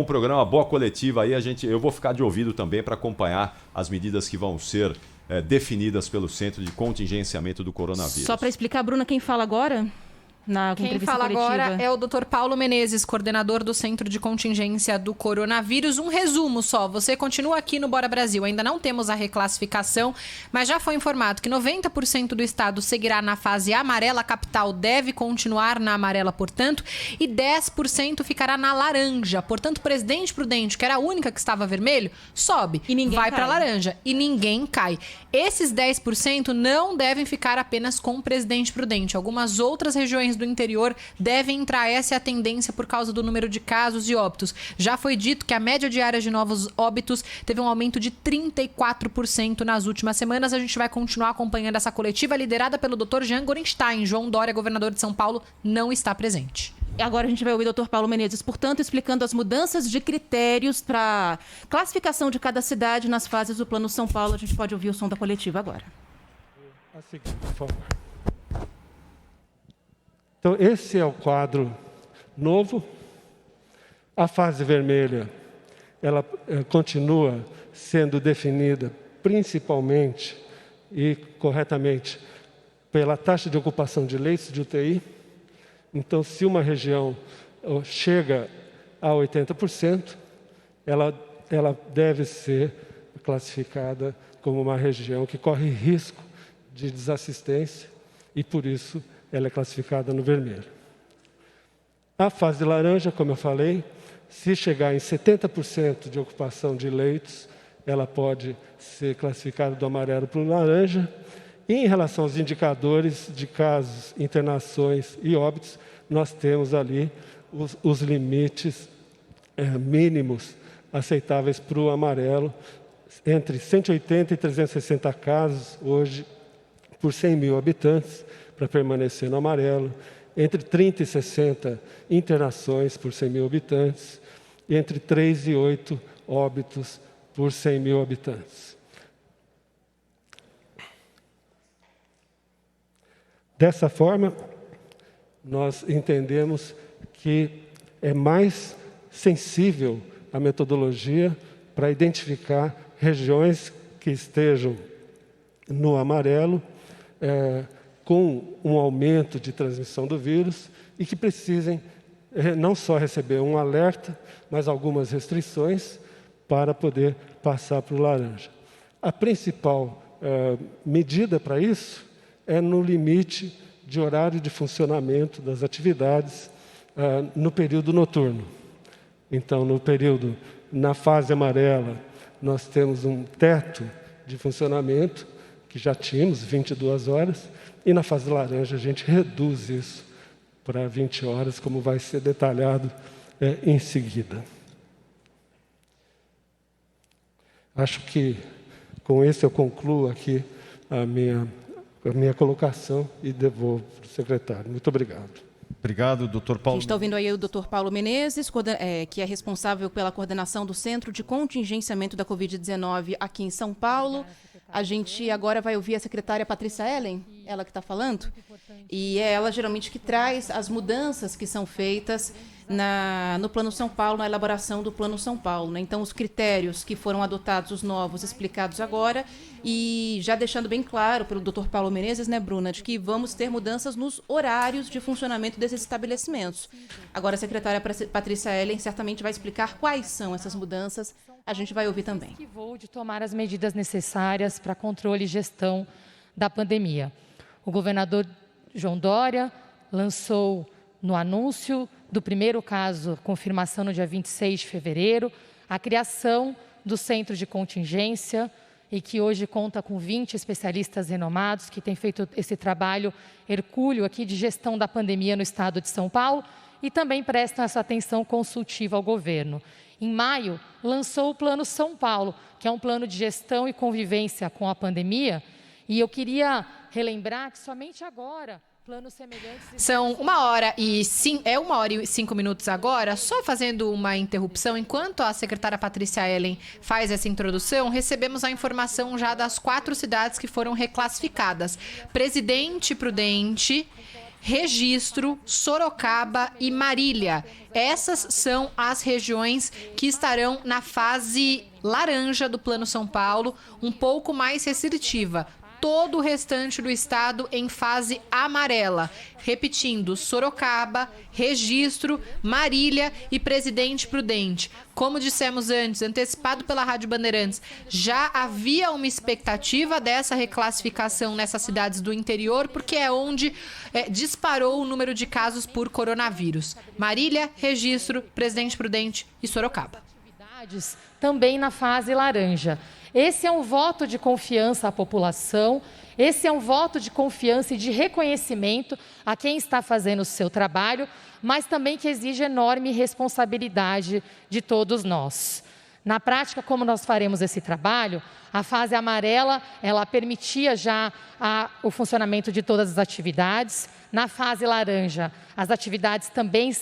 Um programa, boa coletiva aí, eu vou ficar de ouvido também para acompanhar as medidas que vão ser definidas pelo Centro de Contingenciamento do Coronavírus. Só para explicar, Bruna, quem fala agora? Quem fala agora é o Dr. Paulo Menezes, coordenador do Centro de Contingência do Coronavírus. Um resumo só, você continua aqui no Bora Brasil, ainda não temos a reclassificação, mas já foi informado que 90% do estado seguirá na fase amarela, a capital deve continuar na amarela, portanto, e 10% ficará na laranja. Portanto, Presidente Prudente, que era a única que estava vermelho, sobe, e ninguém vai para laranja e ninguém cai. Esses 10% não devem ficar apenas com o Presidente Prudente. Algumas outras regiões do interior devem entrar. Essa é a tendência por causa do número de casos e óbitos. Já foi dito que a média diária de novos óbitos teve um aumento de 34% nas últimas semanas. A gente vai continuar acompanhando essa coletiva liderada pelo Dr. Jean Gorenstein. João Dória, governador de São Paulo, não está presente. Agora a gente vai ouvir o Dr. Paulo Menezes, portanto, explicando as mudanças de critérios para classificação de cada cidade nas fases do Plano São Paulo. A gente pode ouvir o som da coletiva agora. A seguinte forma. Então, esse é o quadro novo. A fase vermelha, ela continua sendo definida principalmente e corretamente pela taxa de ocupação de leitos de UTI. Então, se uma região chega a 80%, ela deve ser classificada como uma região que corre risco de desassistência e, por isso, ela é classificada no vermelho. A fase laranja, como eu falei, se chegar em 70% de ocupação de leitos, ela pode ser classificada do amarelo para o laranja. E em relação aos indicadores de casos, internações e óbitos, nós temos ali os limites mínimos aceitáveis para o amarelo, entre 180 e 360 casos, hoje, por 100 mil habitantes, para permanecer no amarelo, entre 30 e 60 internações por 100 mil habitantes, e entre 3 e 8 óbitos por 100 mil habitantes. Dessa forma, nós entendemos que é mais sensível a metodologia para identificar regiões que estejam no amarelo, com um aumento de transmissão do vírus e que precisem não só receber um alerta, mas algumas restrições para poder passar para o laranja. A principal medida para isso é no limite de horário de funcionamento das atividades no período noturno. Então, na fase amarela, nós temos um teto de funcionamento, que já tínhamos, 22 horas, e na fase laranja a gente reduz isso para 20 horas, como vai ser detalhado em seguida. Acho que com isso eu concluo aqui a minha colocação e devolvo para o secretário. Muito obrigado. Obrigado, doutor Paulo. A gente está ouvindo aí o Dr. Paulo Menezes, que é responsável pela coordenação do Centro de Contingenciamento da Covid-19 aqui em São Paulo. A gente agora vai ouvir a secretária Patrícia Ellen, ela que está falando, e é ela geralmente que traz as mudanças que são feitas no Plano São Paulo, na elaboração do Plano São Paulo, né? Então, os critérios que foram adotados, os novos, explicados agora, e já deixando bem claro pelo Dr. Paulo Menezes, né, Bruna, de que vamos ter mudanças nos horários de funcionamento desses estabelecimentos. Agora, a secretária Patrícia Ellen certamente vai explicar quais são essas mudanças. A gente vai ouvir também. Que vou de tomar as medidas necessárias para controle e gestão da pandemia. O governador João Dória lançou no anúncio do primeiro caso, confirmação no dia 26 de fevereiro, a criação do Centro de Contingência e que hoje conta com 20 especialistas renomados que têm feito esse trabalho hercúleo aqui de gestão da pandemia no estado de São Paulo e também prestam essa atenção consultiva ao governo. Em maio, lançou o Plano São Paulo, que é um plano de gestão e convivência com a pandemia. E eu queria relembrar que somente agora, planos semelhantes... São 1h05 minutos agora. Só fazendo uma interrupção, enquanto a secretária Patrícia Ellen faz essa introdução, recebemos a informação já das 4 cidades que foram reclassificadas. Presidente Prudente, Registro, Sorocaba e Marília. Essas são as regiões que estarão na fase laranja do Plano São Paulo, um pouco mais restritiva. Todo o restante do estado em fase amarela. Repetindo, Sorocaba, Registro, Marília e Presidente Prudente. Como dissemos antes, antecipado pela Rádio Bandeirantes, já havia uma expectativa dessa reclassificação nessas cidades do interior, porque é onde disparou o número de casos por coronavírus. Marília, Registro, Presidente Prudente e Sorocaba. Também na fase laranja. Esse é um voto de confiança à população, esse é um voto de confiança e de reconhecimento a quem está fazendo o seu trabalho, mas também que exige enorme responsabilidade de todos nós. Na prática, como nós faremos esse trabalho, a fase amarela, ela permitia já o funcionamento de todas as atividades. Na fase laranja, as atividades também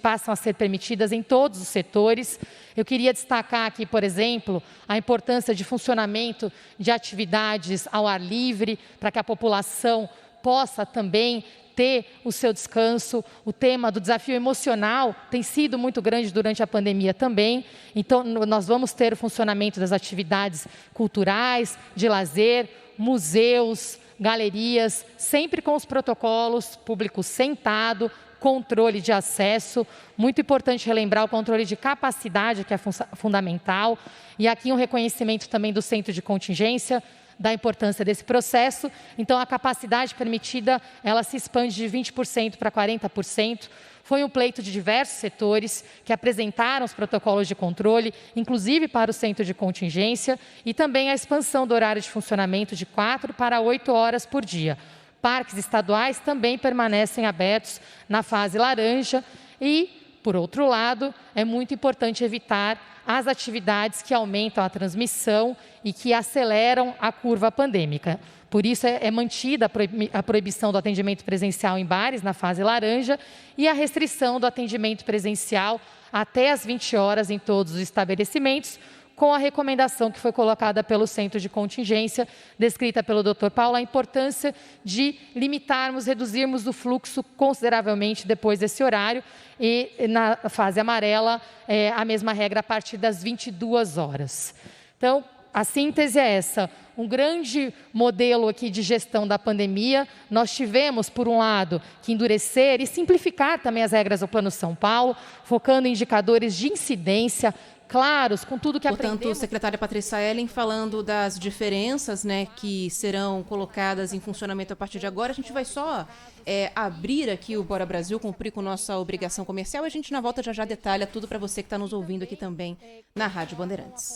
passam a ser permitidas em todos os setores. Eu queria destacar aqui, por exemplo, a importância de funcionamento de atividades ao ar livre, para que a população possa também ter o seu descanso. O tema do desafio emocional tem sido muito grande durante a pandemia também. Então, nós vamos ter o funcionamento das atividades culturais, de lazer, museus, galerias, sempre com os protocolos, público sentado, controle de acesso. Muito importante relembrar o controle de capacidade, que é fundamental. E aqui um reconhecimento também do centro de contingência, da importância desse processo. Então, a capacidade permitida, ela se expande de 20% para 40%. Foi um pleito de diversos setores que apresentaram os protocolos de controle, inclusive para o centro de contingência, e também a expansão do horário de funcionamento de 4 para 8 horas por dia. Parques estaduais também permanecem abertos na fase laranja e, por outro lado, é muito importante evitar as atividades que aumentam a transmissão e que aceleram a curva pandêmica. Por isso, é mantida a proibição do atendimento presencial em bares na fase laranja e a restrição do atendimento presencial até às 20 horas em todos os estabelecimentos, com a recomendação que foi colocada pelo centro de contingência, descrita pelo Dr. Paulo, a importância de limitarmos, reduzirmos o fluxo consideravelmente depois desse horário. E na fase amarela, a mesma regra a partir das 22 horas. Então, a síntese é essa. Um grande modelo aqui de gestão da pandemia. Nós tivemos, por um lado, que endurecer e simplificar também as regras do Plano São Paulo, focando em indicadores de incidência claros, com tudo que aprendemos. Portanto, secretária Patrícia Ellen, falando das diferenças, né, que serão colocadas em funcionamento a partir de agora, a gente vai só abrir aqui o Bora Brasil, cumprir com nossa obrigação comercial, e a gente na volta já detalha tudo para você que está nos ouvindo aqui também na Rádio Bandeirantes.